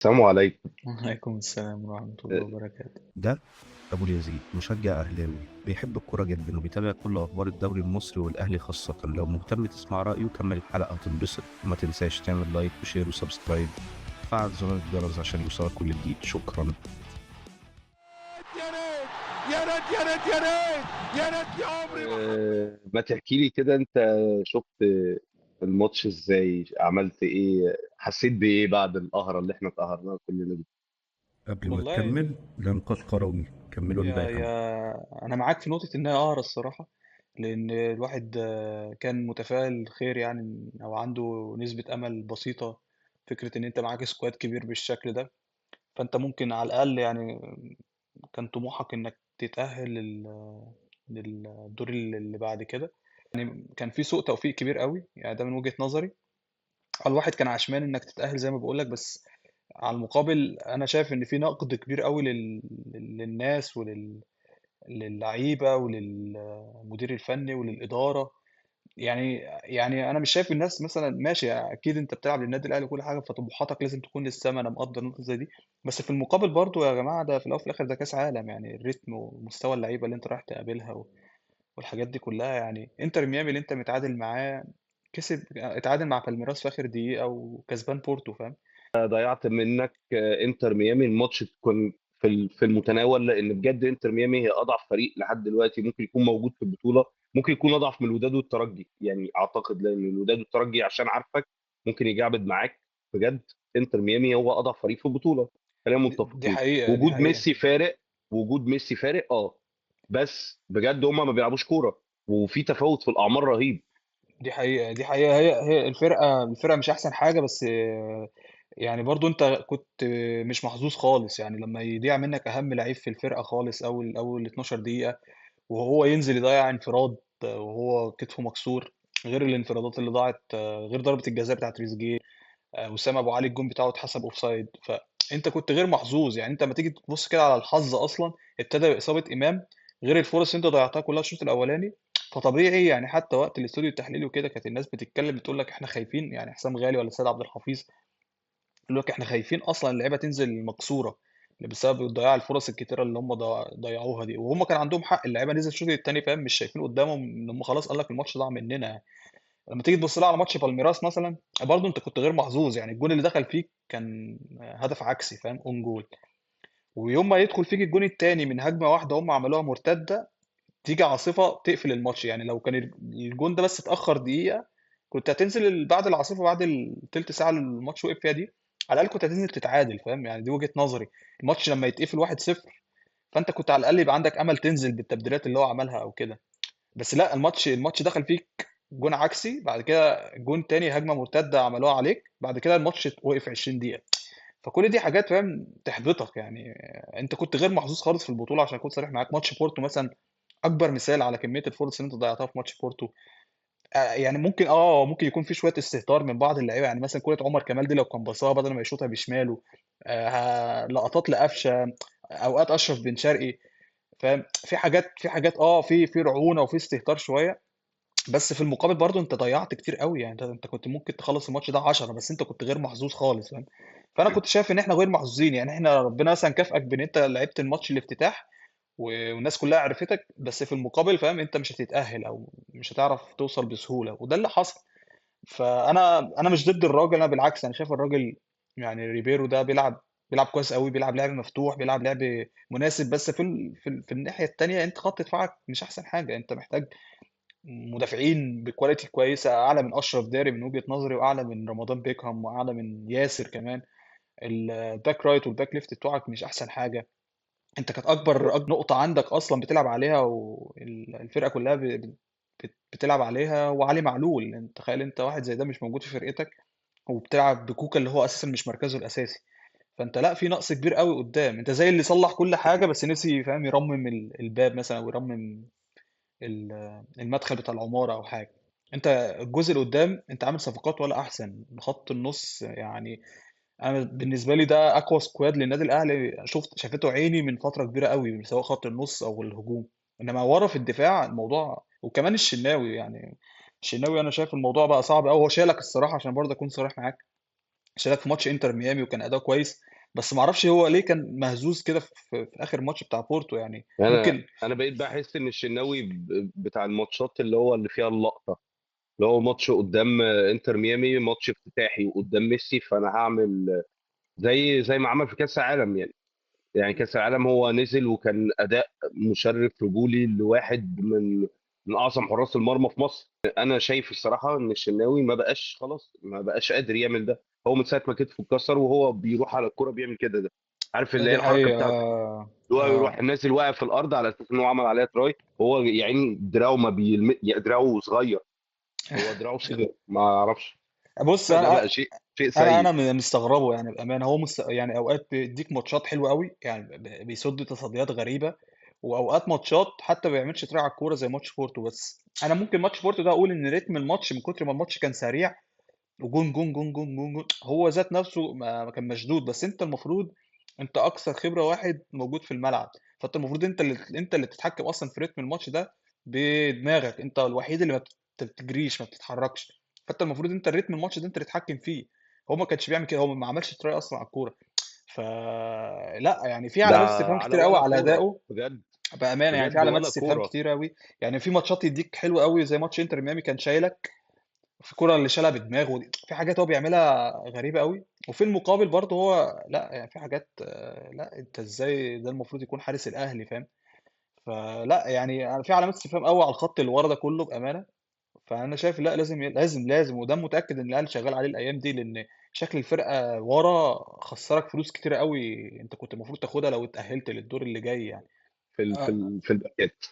السلام عليكم. وعليكم السلام ورحمة الله وبركاته. ده أبو اليزيد، مشجع أهلاوي بيحب الكورة جدا وبيتابع كل أخبار الدوري المصري والأهلي خاصة. لو مهتم تسمع رأيه كمل الحلقة هتنبسط، وما تنساش تعمل لايك وشير وسبسكرايب، فعل زر الجرس عشان يوصلك كل جديد. شكرا. يا ريت يا ريت يا ريت يا ريت يا ريت يا عمري ما ما تحكي لي كده انت شفت الماتش ازاي؟ عملت ايه؟ حسيت بايه بعد القهرة اللي احنا اتقهرناها كلنا دي؟ قبل ما والله تكمل ده نقاش كروي، كملوا يا الباقي. يا أنا معاك في نقطة إنها قهرة الصراحة، لأن الواحد كان متفائل خير يعني أو عنده نسبة أمل بسيطة. فكرة إن أنت معاك سكواد كبير بالشكل ده، فأنت ممكن على الأقل يعني كان طموحك إنك تتأهل للدور اللي بعد كده. كان في سوء توفيق كبير قوي يعني، ده من وجهة نظري. الواحد كان عشمان إنك تتأهل زي ما بقولك، بس على المقابل انا شايف ان في نقد كبير قوي للناس للعيبه وللمدير الفني وللاداره. يعني انا مش شايف الناس مثلا ماشي، اكيد انت بتلعب للنادي الاهلي وكل حاجه فطموحاتك لازم تكون للسما، انا مقدر نقطه زي دي. بس في المقابل برضو يا جماعه، ده في الاول وفي الاخر ده كاس عالم، يعني الريتم ومستوى اللعيبه اللي انت رايح تقابلها والحاجات دي كلها. يعني انتر ميامي اللي انت متعادل معاه كسب، اتعادل مع بالميراس في اخر دقيقه وكسبان بورتو، فاهم؟ ضيعت منك انتر ميامي الماتش تكون في المتناول، لان بجد انتر ميامي هي اضعف فريق لحد دلوقتي ممكن يكون موجود في البطولة. ممكن يكون اضعف من الوداد والترجي، يعني اعتقد لان الوداد والترجي عشان عارفك ممكن يجعبد معاك. بجد انتر ميامي هو اضعف فريق في البطولة، خلينا دي متفقين. حقيقه، دي وجود حقيقه. ميسي فارق، وجود ميسي فارق بس بجد هما ما بيلعبوش كوره، وفي تفاوت في الاعمار رهيب. دي حقيقة، دي حقيقة. هي الفرقة مش أحسن حاجة، بس يعني برضو أنت كنت مش محظوظ خالص يعني لما يضيع منك أهم لعيب في الفرقة خالص، أول 12 دقيقة، وهو ينزل يضيع انفراد وهو كتفه مكسور. غير الانفرادات اللي ضاعت، غير ضربة الجزاء بتاعت تريزيجيه، وسام أبو علي الجون بتاعه اتحسب أوفسايد. فأنت كنت غير محظوظ يعني. أنت لما تيجي تبص كده على الحظ أصلا ابتدى بإصابة إمام، غير الفرص اللي أنت ضيعتها كلها الشوط الأولاني. فطبيعي يعني، حتى وقت الاستوديو التحليلي وكده كانت الناس بتتكلم بتقول لك احنا خايفين، يعني حسام غالي ولا سيد عبد الحفيظ يقول لك احنا خايفين اصلا اللعيبه تنزل مكسوره بسبب ضياع الفرص الكتيره اللي هم ضيعوها دي. وهم كان عندهم حق، اللعيبه نزل الشوط الثاني فاهم، مش شايفين قدامهم ان هم خلاص، قال لك الماتش ضاع مننا يعني. لما تيجي تبص لها على ماتش بالميراس مثلا، برضه انت كنت غير محظوظ يعني. الجون اللي دخل فيك كان هدف عكسي، فاهم، اون جول. ويوم ما يدخل فيك الجون الثاني من هجمه واحده هم عملوها مرتده، تيجي عاصفة تقفل الماتش. يعني لو كان الجون ده بس اتأخر دقيقة، كنت هتنزل بعد العاصفة، بعد التلت ساعة اللي الماتش وقف فيها دي، على الأقل كنت هتنزل تتعادل، فاهم يعني؟ دي وجهة نظري. الماتش لما يتقفل 1-0، فأنت كنت على الأقل يبقى عندك أمل تنزل بالتبديلات اللي هو عملها أو كده. بس لا، الماتش دخل فيك جون عكسي، بعد كده جون تاني هجمة مرتدة عملوها عليك، بعد كده الماتش وقف 20 دقيقة. فكل دي حاجات فاهم تحبطك يعني. انت كنت غير محظوظ خالص في البطولة. عشان اكون صريح معاك، ماتش بورتو مثلا اكبر مثال على كميه الفرص اللي انت ضيعتها في ماتش بورتو. يعني ممكن يكون في شويه استهتار من بعض اللعيبه، يعني مثلا كره عمر كمال دي لو كان بصاها بدل ما يشوطها بشماله. لقطات لقفشه، اوقات اشرف بن شرقي، فاهم؟ في حاجات في رعونه وفي استهتار شويه. بس في المقابل برضو انت ضيعت كتير قوي يعني. انت كنت ممكن تخلص الماتش ده 10، بس انت كنت غير محظوظ خالص، فاهم؟ فانا كنت شايف ان احنا غير محظوظين يعني. احنا ربنا مثلا كافئك بان انت لعبت الماتش الافتتاح والناس كلها عرفتك، بس في المقابل فاهم انت مش هتتأهل او مش هتعرف توصل بسهولة، وده اللي حصل. فانا مش ضد الراجل، انا بالعكس انا شايف الراجل يعني ريبيرو ده بيلعب كويس قوي، بيلعب لعب مفتوح، بيلعب لعب مناسب. بس في الناحية التانية انت خط دفاعك مش احسن حاجة. انت محتاج مدافعين بكواليتي كويسة، اعلى من اشرف داري من وجهة نظري، واعلى من رمضان بيكهام، واعلى من ياسر كمان. الباك رايت والباك ليفت بتوعك مش احسن حاجة. انت كانت اكبر نقطة عندك اصلا بتلعب عليها، والفرقة كلها بتلعب عليها، وعلي معلول. انت تخيل انت واحد زي ده مش موجود في فرقتك، وبتلعب بكوكا اللي هو اساسا مش مركزه الاساسي. فانت لا، في نقص كبير قوي قدام. انت زي اللي صلح كل حاجة بس نسي، فاهم، يرمم الباب مثلا، او يرمم المدخل بتاع العمارة او حاجة. انت الجزء اللي قدام انت عامل صفقات ولا احسن؟ خط النص يعني، انا بالنسبه لي ده اقوى سكواد للنادي الاهلي شافته عيني من فتره كبيره قوي، سواء خط النص او الهجوم. انما ورا في الدفاع الموضوع، وكمان الشناوي يعني. الشناوي انا شايف الموضوع بقى صعب قوي. هو شالك الصراحه، عشان برضه اكون صريح معاك، شالك في ماتش انتر ميامي وكان اداء كويس. بس ما اعرفش هو ليه كان مهزوز كده في اخر ماتش بتاع بورتو يعني. انا ممكن. انا بقيت بحس ان الشناوي بتاع الماتشات اللي فيها اللقطه، اللي هو ماتش قدام انتر ميامي، ماتش افتتاحي وقدام ميسي، فانا هعمل زي ما عمل في كاس العالم يعني كاس العالم هو نزل وكان اداء مشرف رجولي لواحد من اعظم حراس المرمى في مصر. انا شايف الصراحه ان الشناوي ما بقاش خلاص، ما بقاش قادر يعمل ده. هو من ساعه ما كتفه اتكسر وهو بيروح على الكوره بيعمل كده ده، عارف اللي هي دي الحركه حقيقة. بتاعته، اللي هو يروح نازل واقع في الارض على اساس ان هو عمل عليها تراي. هو يعني دراعه ما يعني دراعه صغير، هو دراعه صغير ما اعرفش. بص فده انا بقى شيء انا سيء. مستغربه يعني بامانه. هو يعني اوقات بيديك ماتشات حلوه قوي، يعني بيصد تصديات غريبه، واوقات ماتشات حتى ما بيعملش تراي على الكوره زي ماتش بورتو. بس انا ممكن ماتش بورتو ده اقول ان رتم الماتش من كتر ما الماتش كان سريع، وجون جون جون جون جون جون، هو ذات نفسه ما كان مشدود. بس انت المفروض انت اكثر خبره واحد موجود في الملعب، فانت المفروض انت اللي تتحكم اصلا في رتم الماتش ده بدماغك. انت الوحيد اللي ما بتجريش ما بتتحركش، فانت المفروض انت الريتم الماتش ده انت اللي تتحكم فيه. هو ما كانش بيعمل كده، هو ما عملش تراي اصلا على الكوره. فلا يعني في ده علامات استفهام على كتير قوي ولا على كوره ادائه. بجد، بامانه يعني في بجد علامات ولا استفهام كوره. كتير قوي. يعني في ماتشات يديك حلو قوي زي ماتش انتر ميامي كان شايلك في الكرة اللي شالها بدماغه دي، في حاجات هو بيعملها غريبة قوي. وفي المقابل برضه هو لا يعني في حاجات لا انت ازاي ده المفروض يكون حارس الاهلي، فاهم؟ فلا يعني في علامات استفهام قوي على الخط اللي ورا ده كله بأمانة. فانا شايف لا لازم لازم لازم، وده متأكد ان الاهلي شغال عليه الايام دي، لان شكل الفرقة ورا خسرك فلوس كتير قوي انت كنت المفروض تاخدها لو اتأهلت للدور اللي جاي يعني. في الباكات.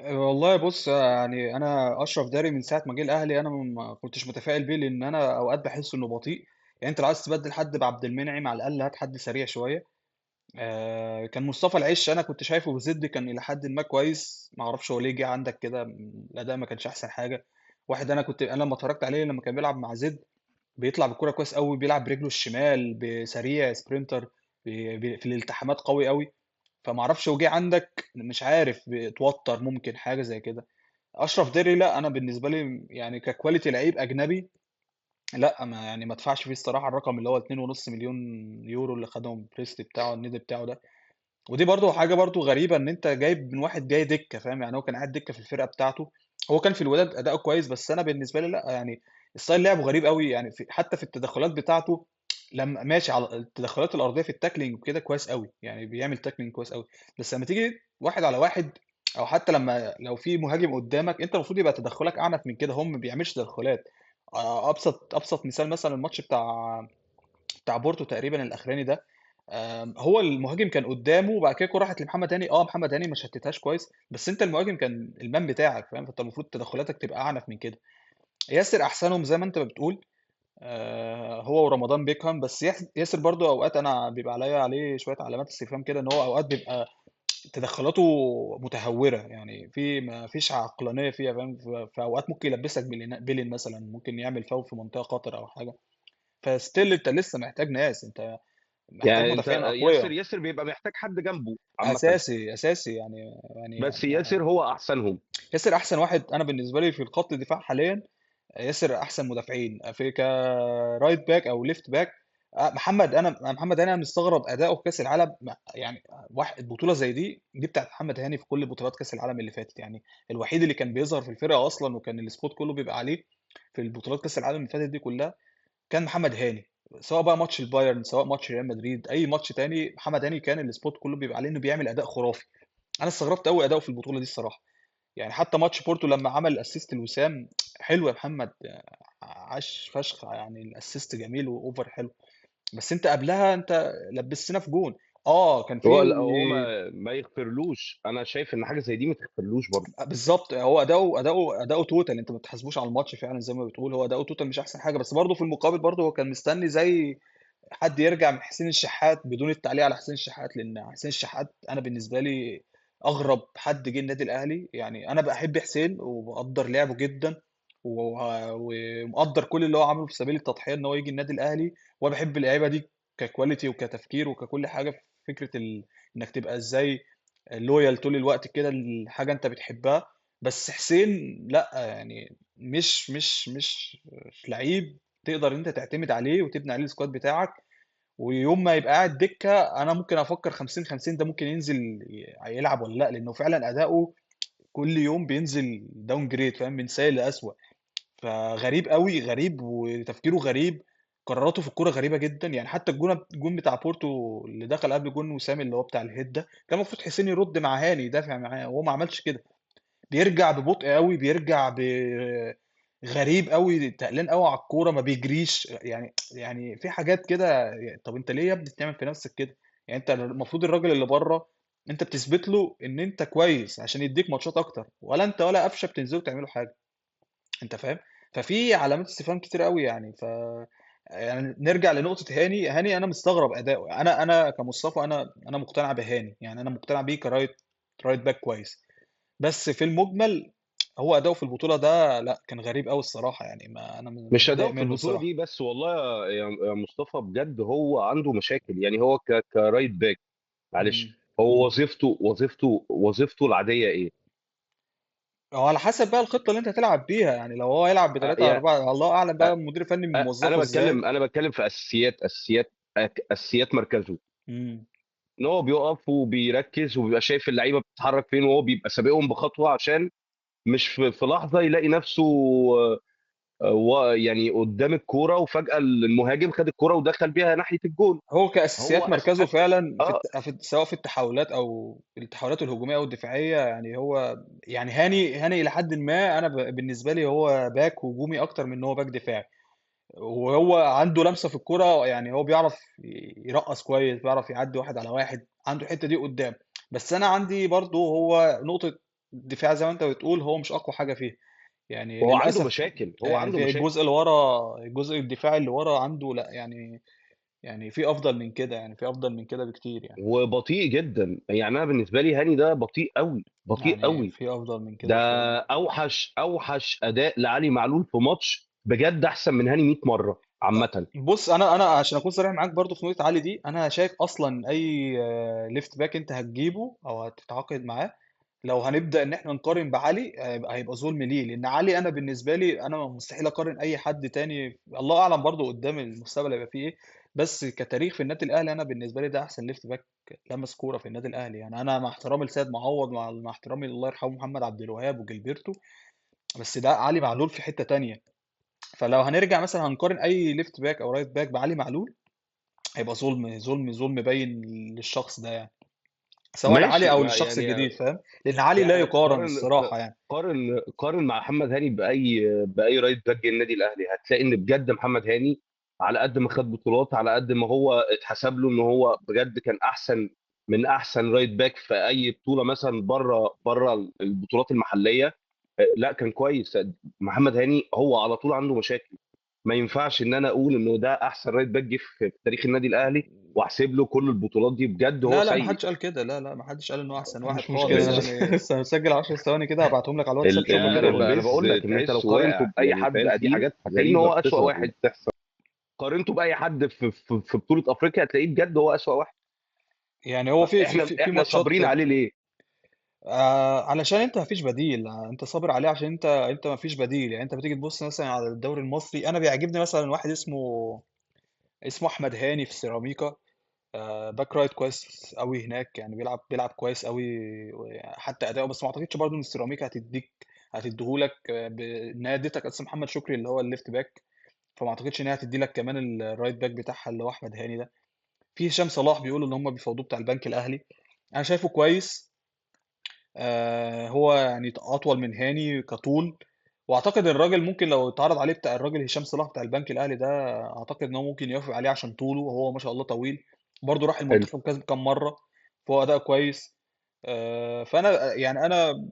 والله بص يعني انا اشرف داري من ساعه ما جه الاهلي انا ما كنتش متفائل بيه، لان انا اوقات بحس انه بطيء. يعني انت لو عايز تبدل حد بعبد المنعم على الاقل هات حد سريع شويه. كان مصطفى العش انا كنت شايفه بزد كان الى حد ما كويس، ما اعرفش هو ليه جه عندك كده. الاداء ما كانش احسن حاجه. واحد انا لما اتفرجت عليه لما كان بيلعب مع زد بيطلع بالكرة كويس قوي، بيلعب برجله الشمال بسريع سبرينتر، في الالتحامات قوي قوي. فما اعرفش هو جه عندك مش عارف اتوتر ممكن حاجه زي كده. اشرف داري لا انا بالنسبه لي يعني ككواليتي لعيب اجنبي، لا ما يعني ما ادفعش فيه الصراحه الرقم اللي هو 2.5 مليون يورو اللي خدهم بريست بتاعه النادي بتاعه ده. ودي برضو حاجه برضو غريبه ان انت جايب من واحد جاي دكه، فاهم؟ يعني هو كان قاعد دكه في الفرقه بتاعته. هو كان في الوداد اداؤه كويس، بس انا بالنسبه لي لا يعني ستايل لعبه غريب قوي يعني حتى في التدخلات بتاعته. لما ماشي على التدخلات الارضيه في التاكلينج وكده كويس قوي، يعني بيعمل تاكلينج كويس قوي. بس لما تيجي واحد على واحد، او حتى لو في مهاجم قدامك انت المفروض يبقى تدخلك اعنف من كده. هم ما بيعملش تدخلات. ابسط مثال مثلا الماتش بتاع بورتو تقريبا الاخراني ده. هو المهاجم كان قدامه وبعد كده الكوره راحت لمحمد هاني. محمد هاني ما شتتهاش كويس، بس انت المهاجم كان المان بتاعك، فاهم؟ فانت المفروض تدخلاتك تبقى اعنف من كده. ياسر احسنهم زي ما انت بتقول. هو ورمضان بيكهام. بس ياسر برضو اوقات انا بيبقى عليه شويه علامات استفهام كده، ان هو اوقات بيبقى تدخلاته متهوره، يعني ما فيش عقلانيه فيها، فاهم؟ في اوقات ممكن يلبسك بيلين مثلا، ممكن يعمل فاول في منطقه خطر او حاجه. فستيل انت لسه محتاج ناس، انت محتاج يعني انت مدافعين ياسر اقوياء. ياسر بيبقى محتاج حد جنبه عامه، اساسي اساسي يعني بس ياسر هو احسنهم. ياسر احسن واحد انا بالنسبه لي في الخط الدفاع حاليا. ياسر احسن مدافعين في كرايت باك او ليفت باك. محمد هاني انا مستغرب اداؤه في كاس العالم. يعني واحد بطوله زي دي بتاعت محمد هاني في كل بطولات كاس العالم اللي فاتت يعني. الوحيد اللي كان بيظهر في الفرقه اصلا وكان السبوت كله بيبقى عليه في البطولات كاس العالم اللي فاتت دي كلها كان محمد هاني. سواء بقى ماتش البايرن سواء ماتش ريال مدريد اي ماتش تاني محمد هاني كان السبوت كله بيبقى عليه انه بيعمل اداء خرافي. انا استغربت قوي اداؤه في البطوله دي الصراحه. يعني حتى ماتش بورتو لما عمل اسيست لوسام، حلو يا محمد. عاش فشخ يعني الاسيست جميل واوفر حلو. بس انت قبلها انت لبستنا في جون. كان في هو ما يغفرلوش، انا شايف ان حاجه زي دي ما تغفرلوش برضه. بالظبط. هو اداؤه توتال، انت ما بتحاسبوش على الماتش فعلا زي ما بتقول. هو اداؤه توتال مش احسن حاجه، بس برضه في المقابل برضه هو كان مستني زي حد يرجع من حسين الشحات بدون التعليق على حسين الشحات، لان حسين الشحات انا بالنسبه لي اغرب حد جه النادي الاهلي. يعني انا بحب حسين وبقدر لعبه جدا، ومقدر كل اللي هو عمله في سبيل التضحيه ان هو يجي النادي الاهلي. وبحب اللعيبه دي ككواليتي وكتفكير وككل حاجه في فكره انك تبقى ازاي لويال طول الوقت كده لحاجه انت بتحبها. بس حسين لا يعني مش لعيب تقدر انت تعتمد عليه وتبني عليه السكواد بتاعك. ويوم ما يبقى قاعد دكه انا ممكن افكر 50 50 ده ممكن ينزل يلعب ولا لا، لانه فعلا اداؤه كل يوم بينزل داون جريد، فاهم، من سيء لأسوأ. فغريب قوي، غريب وتفكيره غريب، قراراته في الكوره غريبه جدا. يعني حتى الجون بتاع بورتو اللي دخل قبل جون وسام اللي هو بتاع الهيد ده، كان المفروض حسين يرد مع هاني يدافع معاه، هو ما عملش كده. بيرجع ببطء قوي، بيرجع غريب قوي، تقلان قوي على الكوره، ما بيجريش. يعني في حاجات كده. طب انت ليه يا ابني بتعمل في نفسك كده؟ يعني انت المفروض الراجل اللي بره انت بتثبت له ان انت كويس عشان يديك ماتشات اكتر، ولا انت ولا قفشه بتنزلوا تعملوا حاجه. انت فاهم؟ ففي علامات استفهام كتير قوي يعني. يعني نرجع لنقطة هاني، أنا مستغرب أداؤه. أنا كمصطفى، أنا مقتنع بهاني، يعني أنا مقتنع بيه رايت باك كويس. بس في المجمل هو أداؤه في البطولة ده لا، كان غريب قوي الصراحة. يعني ما أنا مش متضايق اداؤه في منه البطوله الصراحة. دي بس والله يا مصطفى، بجد هو عنده مشاكل. يعني هو كرايت باك، مم. معلش، هو وظيفته العاديه ايه؟ هو على حسب بقى الخطة اللي أنت هتلعب بيها. يعني لو هو هيلعب بثلاثة يعني أربعة، الله أعلم بقى المدير الفني موظفه إزاي. انا بتكلم في اساسيات مركزه. مم. ان هو بيقف وبيركز وبيبقى شايف اللعيبه بتتحرك فين، وهو بيبقى سابقهم بخطوه عشان مش في لحظه يلاقي نفسه يعني قدام الكوره وفجاه المهاجم خد الكوره ودخل بيها ناحيه الجول. هو هو كأساسيات مركزه فعلا اه سواء في التحولات او التحولات الهجوميه او الدفاعيه. يعني هو يعني هاني الى حد ما، انا بالنسبه لي هو باك هجومي اكتر من ان هو باك دفاعي. وهو عنده لمسه في الكرة، يعني هو بيعرف يرقص كويس، بيعرف يعدي واحد على واحد، عنده الحته دي قدام. بس انا عندي برضو هو نقطه الدفاع زي ما انت بتقول هو مش اقوى حاجه فيه، يعني هو عنده للاسف. مشاكل، هو يعني عنده في مشاكل الجزء اللي ورا، الجزء الدفاعي اللي ورا عنده لا يعني، يعني في افضل من كده، يعني في افضل من كده بكتير يعني. وبطيء جدا. يعني انا بالنسبه لي هاني ده بطيء قوي، بطيء يعني قوي. في افضل من ده كده بصراحه. اوحش اداء لعلي معلول في ماتش، بجد احسن من هاني 100 مره عامه. بص، انا عشان اكون صريح معاك برضو في نقطه علي دي، انا شايف اصلا اي ليفت باك انت هتجيبه او هتتعاقد معاه، لو هنبدا ان احنا نقارن بعلي هيبقى ظلم ليه. لان علي انا بالنسبه لي انا مستحيل اقارن اي حد تاني، الله اعلم برضو قدام المستقبل هيبقى فيه ايه. بس كتاريخ في النادي الاهلي انا بالنسبه لي ده احسن ليفت باك لمس كوره في النادي الاهلي. يعني انا مع احترامي لسيد معوض، مع احترامي الله يرحمه محمد عبد الوهاب وجilberto، بس ده علي معلول في حته تانية. فلو هنرجع مثلا هنقارن اي ليفت باك او رايت باك بعلي معلول، هيبقى ظلم ظلم ظلم باين للشخص ده يعني، سواء لعلي ماشي، او ما للشخص يعني الجديد، فاهم؟ لان علي لا يعني يقارن الصراحه يعني. قارن مع محمد هاني باي رايت باك جه النادي الاهلي، هتلاقي ان بجد محمد هاني على قد ما خد بطولات، على قد ما هو اتحسب له ان هو بجد كان احسن من احسن رايت باك في اي بطوله مثلا بره البطولات المحليه. لا كان كويس. محمد هاني هو على طول عنده مشاكل. ما ينفعش ان انا اقول انه ده احسن رايت باك جه في تاريخ النادي الاهلي واحسب له كل البطولات دي، بجد هو لا لا، ما سيء. حدش قال كده، لا لا، ما حدش قال انه احسن واحد مش مشكله، ال انا بص بس ال لسه مسجل 10 ثواني كده هبعتهم لك على الواتساب شوفها كده وقول انا لي. بقول البيز لك ان انت لو قارنته واقع باي يعني، حد فاهم؟ دي فيه حاجات هتلاقيه ان غريبه هو اسوأ بتظهر واحد. وبتحصل. قارنته باي حد في بطوله افريقيا هتلاقيه بجد هو اسوأ واحد. يعني هو في احنا ماتشات. صابرين عليه ليه؟ علشان انت مفيش بديل، انت صابر عليه عشان انت مفيش بديل. يعني انت بتيجي تبص مثلا على الدوري المصري، انا بيعجبني مثلا واحد اسمه احمد هاني في سيراميكا. باك رايت كويس قوي هناك، يعني بيلعب كويس قوي. حتى اداؤه، بس ما اعتقدش برضه ان السيراميكا هتديهولك ان هي اديتك اصلا محمد شكري اللي هو الليفت باك، فما اعتقدش ان هي هتدي لك كمان الرايت باك بتاعها اللي هو احمد هاني ده. في هشام صلاح بيقولوا ان هم بيفاوضوه بتاع البنك الاهلي، انا شايفه كويس. هو يعني اطول من هاني كطول، واعتقد الراجل ممكن لو اتعرض عليه بتاع الراجل هشام صلاح بتاع البنك الاهلي ده، اعتقد ان هو ممكن يوافق عليه عشان طوله، وهو ما شاء الله طويل. برضه راح حلو. المنتخب كام مره، فهو اداء كويس. فانا يعني انا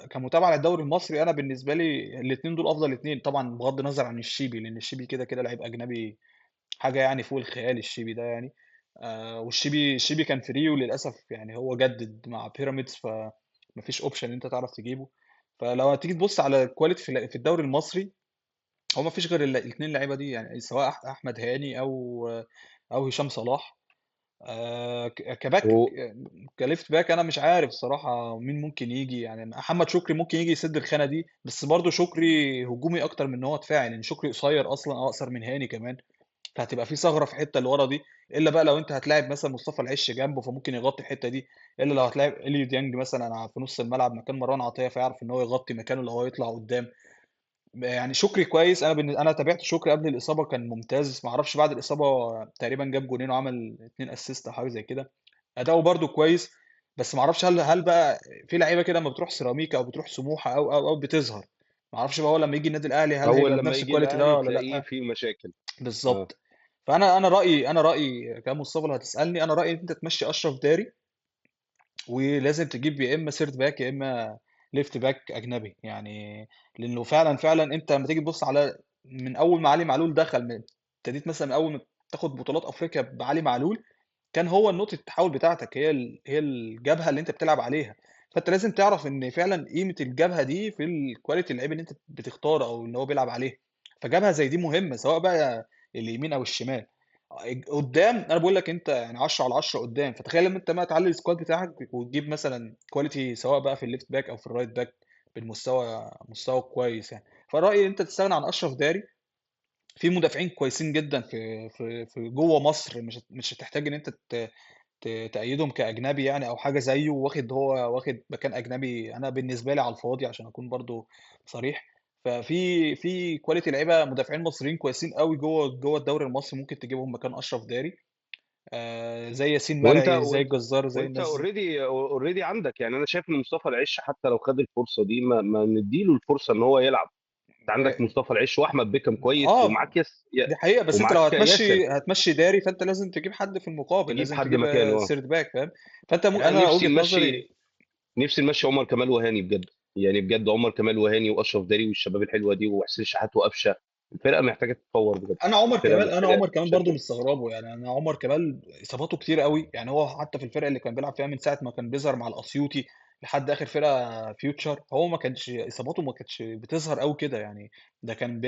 كمتابعه للدوري المصري، انا بالنسبه لي الاثنين دول افضل اثنين طبعا، بغض النظر عن الشيبي، لان الشيبي كده كده لعيب اجنبي، حاجه يعني فوق الخيال الشيبي ده يعني. الشيبي كان فري، وللاسف يعني هو جدد مع بيراميدز، فمفيش اوبشن ان انت تعرف تجيبه. فلو هتيجي تبص على الكواليتي في الدوري المصري، هو مفيش غير الاثنين لعيبه دي، يعني سواء احمد هاني او هشام صلاح. كباك، و- كليفت باك انا مش عارف الصراحه مين ممكن يجي. يعني محمد شكري ممكن يجي يسد الخانه دي، بس برضه شكري هجومي اكتر من ان هو دفاعي، لان شكري قصير اصلا، اقصر من هاني كمان. فهتبقى في ثغره في الحته اللي ورا دي. الا بقى لو انت هتلاعب مثلا مصطفى العش جنبه فممكن يغطي الحته دي. الا لو هتلاعب اليو ديانج مثلا في نص الملعب مكان مروان عطيه، فيعرف ان هو يغطي مكانه لو هو يطلع قدام. يعني شكري كويس. انا تابعت شكري قبل الاصابه كان ممتاز. ما اعرفش بعد الاصابه تقريبا جاب جونين وعمل 2 اسيست او حاجه زي كده. اداؤه برده كويس. بس ما اعرفش هل بقى في لعيبه كده لما بتروح سيراميكا او بتروح سموحه او بتظهر. ما اعرفش بقى هو لما يجي النادي الاهلي هل هيبقى اول لما بنفس يجي الكواليتي ده الاهلي ولا تلاقيه لا. فيه مشاكل. اه. بالظبط. فانا رايي كمصطفى لو هتسالني، انا رايي ان انت تمشي اشرف داري، ولازم تجيب يا اما سيرت باك يا اما ليفت باك اجنبي يعني. لانه فعلا انت لما تيجي تبص على من اول ما علي معلول دخل، ابتديت مثلا من اول ما تاخد بطولات افريقيا بعلي معلول، كان هو نقطة التحول بتاعتك هي الجبهة اللي انت بتلعب عليها. فانت لازم تعرف ان فعلا قيمة الجبهة دي في الكواليتي اللعيب اللي انت بتختاره او اللي هو بيلعب عليه. فجبهة زي دي مهمة سواء بقى اليمين او الشمال. قدام انا بقول لك انت يعني 10 على 10 قدام. فتخيل لما انت ما تعلي السكواد بتاعك وتجيب مثلا كواليتي سواء بقى في الليفت باك او في الرايت باك مستوى كويس يعني. فرأيي انت تستغنى عن اشرف داري. في مدافعين كويسين جدا في جوه مصر. مش هتحتاج ان انت تأيدهم كأجنبي يعني او حاجه زيه. هو واخد مكان اجنبي انا بالنسبه لي على الفاضي عشان اكون برضو صريح. ففي كواليتي لعيبه مدافعين مصريين كويسين قوي جوه الدوري المصري ممكن تجيبهم مكان اشرف داري. زي ياسين وانت مرعي زي وانت الجزار زي وانت الناس دي. اوريدي عندك، يعني انا شايف ان مصطفى العش حتى لو خد الفرصه دي ما نديله الفرصه ان هو يلعب. انت عندك اه. مصطفى العش واحمد بيكم كويس، آه، ومعاك دي حقيقه. بس انت لو ومعاك ياسر. هتمشي داري فانت لازم تجيب حد في المقابل، تجيب لازم حد تجيب مكانه. اه. سيرت باك فاهم. فانت يعني انا نفسي وجهه نمشي نظري. نفسي نمشي عمر كمال وهاني بجد. يعني بجد عمر كمال وهاني واشرف داري والشباب الحلوه دي وحسين شحات وقفشه. الفرقه محتاجه تتطور بجد. الفرقه انا محتاجه عمر كمال عشان برضو كده. مستغربه يعني. انا عمر كمال اصاباته كتير قوي يعني. هو حتى في الفرقه اللي كان بيلعب فيها من ساعه ما كان بيظهر مع الاسيوطي لحد اخر فرقه فيوتشر، هو ما كانش اصاباته ما كانتش بتظهر قوي كده يعني. ده كان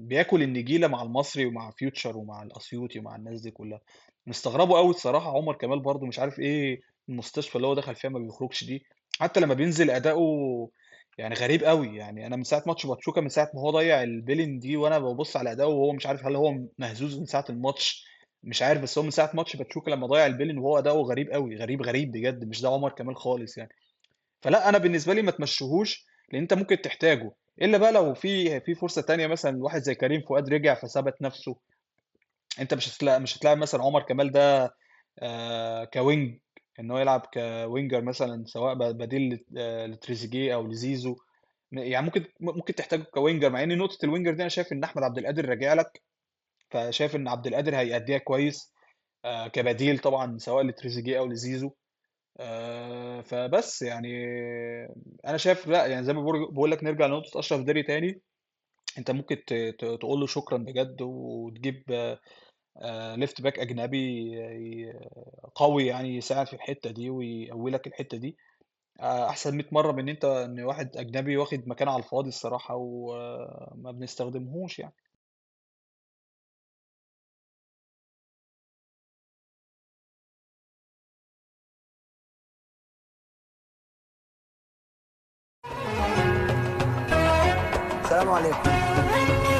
بياكل النجيله مع المصري ومع فيوتشر ومع الاسيوطي ومع الناس دي كلها. مستغربه قوي الصراحه. عمر كمال برضو مش عارف ايه المستشفى اللي هو دخل فيها ما بيخرجش دي. حتى لما بينزل اداؤه يعني غريب قوي يعني. انا من ساعه ماتش باتشوكا، من ساعه ما هو ضيع البيلين دي وانا ببص على اداؤه وهو مش عارف هل هو مهزوز من ساعه الماتش. مش عارف. بس هو من ساعه ماتش باتشوكا لما ضيع البيلين وهو اداؤه غريب قوي، غريب غريب بجد. مش ده عمر كمال خالص يعني. فلا انا بالنسبه لي ما تمشيهوش لان انت ممكن تحتاجه. الا بقى لو في فرصه تانية مثلا واحد زي كريم فؤاد رجع فثبت نفسه. انت مش هتلاعب مثلا عمر كمال ده كوينج، ان هو يلعب كوينجر مثلا سواء بديل لتريزيجيه او لزيزو. يعني ممكن تحتاجه كوينجر. مع ان نقطه الوينجر دي انا شايف ان احمد عبد القادر راجع لك. فشايف ان عبد القادر هيأديها كويس كبديل طبعا سواء لتريزيجيه او لزيزو. فبس يعني انا شايف لا يعني زي ما بقول لك نرجع لنقطه اشرف داري تاني. انت ممكن تقول له شكرا بجد وتجيب ليفت باك اجنبي قوي يعني يساعد في الحته دي ويقوي الحته دي. احسن 100 مره من ان واحد اجنبي واخد مكان على الفاضي الصراحه وما بنستخدمهوش يعني. السلام عليكم.